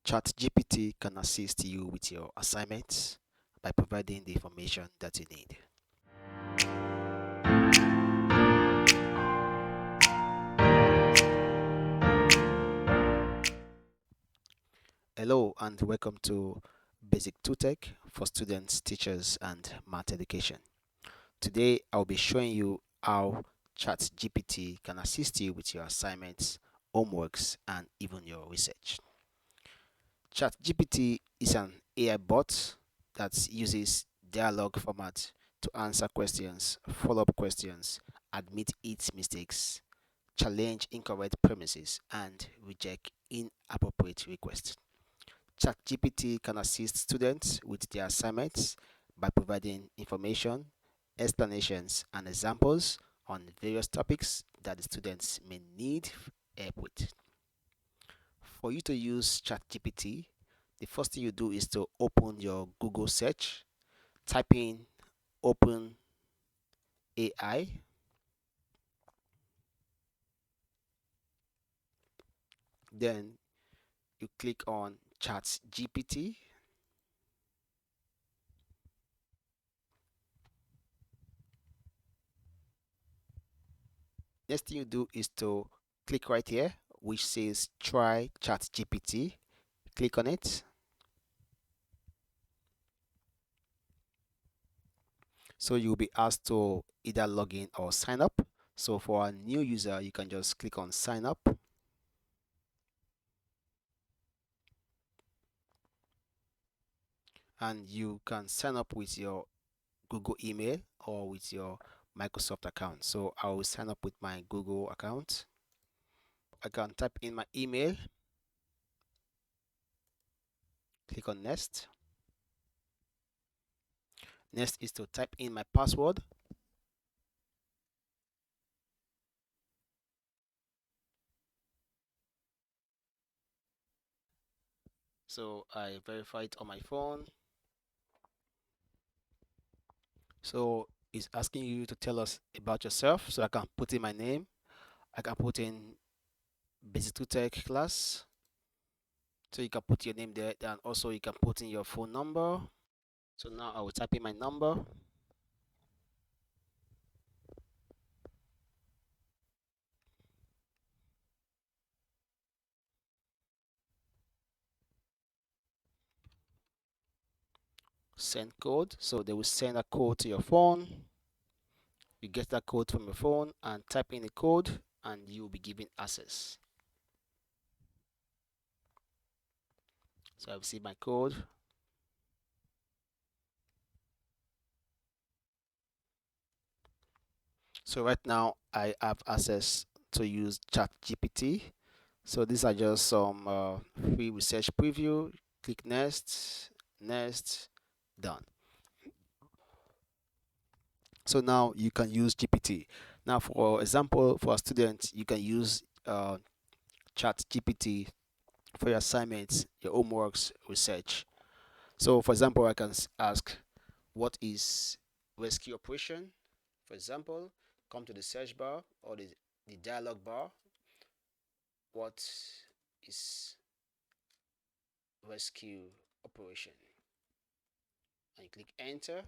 ChatGPT can assist you with your assignments by providing the information that you need. Hello and welcome to Basic 2 Tech for students, teachers, and math education. Today I'll be showing you how ChatGPT can assist you with your assignments, homeworks, and even your research. ChatGPT is an AI bot that uses dialogue format to answer questions, follow up questions, admit its mistakes, challenge incorrect premises, and reject inappropriate requests. ChatGPT can assist students with their assignments by providing information, explanations, and examples on various topics that the students may need help with. For you to use ChatGPT, the first thing you do is to open your Google search, type in Open AI, then you click on ChatGPT. Next thing you do is to click right here, which says Try ChatGPT. Click on it. So you'll be asked to either log in or sign up. So for a new user, you can just click on sign up. And you can sign up with your Google email or with your Microsoft account. So I will sign up with my Google account. I can type in my email, click on next. Next is to type in my password. So I verify it on my phone. So it's asking you to tell us about yourself. So I can put in my name. I can put in Basic 2 Tech class. So you can put your name there, and also you can put in your phone number. So now I will type in my number. Send code. So they will send a code to your phone. You get that code from your phone and type in the code, and you'll be given access. So I've seen my code. So right now I have access to use ChatGPT. So these are just some free research preview. Click next, next, done. So now you can use GPT. Now, for example, for a student, you can use ChatGPT for your assignments, your homeworks, research. So, for example, I can ask, what is rescue operation? For example, come to the search bar or the dialog bar. What is rescue operation? And you click enter.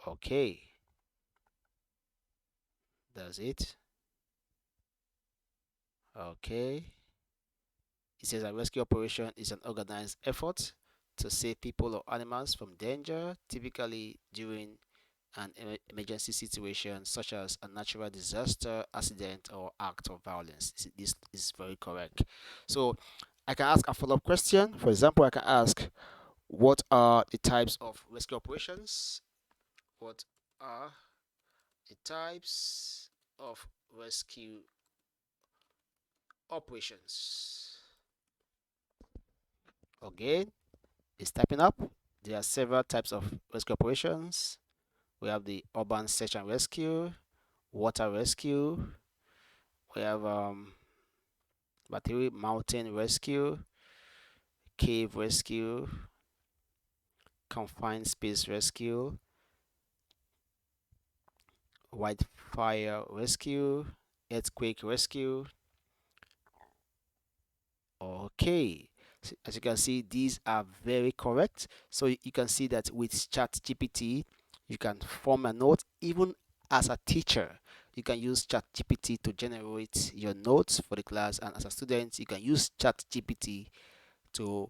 Okay, that's it. Okay. It says a rescue operation is an organized effort to save people or animals from danger, typically during an emergency situation such as a natural disaster, accident, or act of violence. This is very correct. So I can ask a follow-up question. For example, I can ask, what are the types of rescue operations? What are the types of rescue operations? Again, it's typing up. There are several types of rescue operations. We have the urban search and rescue, water rescue, we have battery mountain rescue, cave rescue, confined space rescue, wildfire rescue, earthquake rescue, Okay. So as you can see, these are very correct. So you can see that with ChatGPT, you can form a note. Even as a teacher, you can use ChatGPT to generate your notes for the class, and as a student, you can use ChatGPT to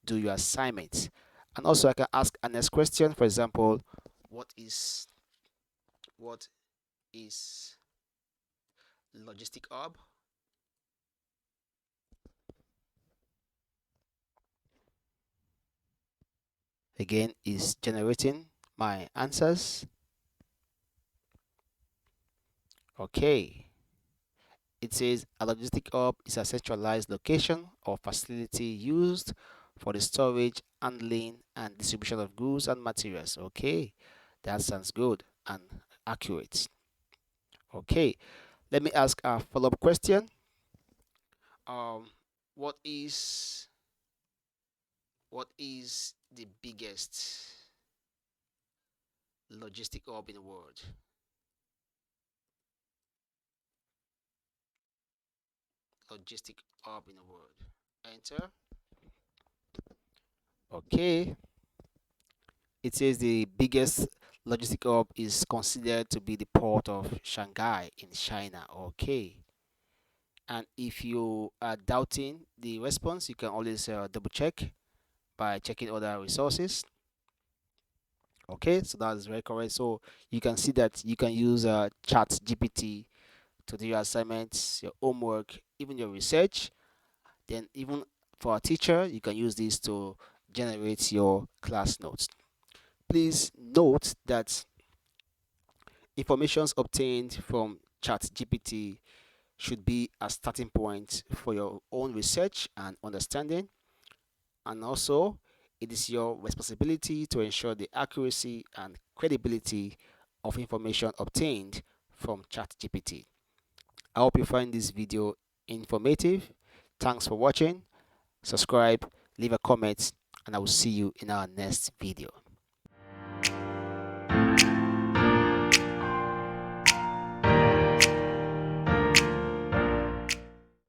do your assignments. And also, I can ask a next question. For example, what is what is logistic hub? Again, is generating my answers. Okay. It says a logistic hub is a centralized location or facility used for the storage, handling, and distribution of goods and materials. Okay, that sounds good and accurate. Okay, let me ask a follow-up question. Um, what is the biggest logistic hub in the world? Logistic hub in the world. Enter. Okay, it says the biggest logistic hub is considered to be the port of Shanghai in China. Okay. And if you are doubting the response, you can always double check by checking other resources. Okay, so that's very correct. So you can see that you can use Chat GPT to do your assignments, your homework, even your research. Then even for a teacher, you can use this to generate your class notes. Please note that informations obtained from ChatGPT should be a starting point for your own research and understanding. And also, it is your responsibility to ensure the accuracy and credibility of information obtained from ChatGPT. I hope you find this video informative. Thanks for watching. Subscribe, leave a comment, and I will see you in our next video.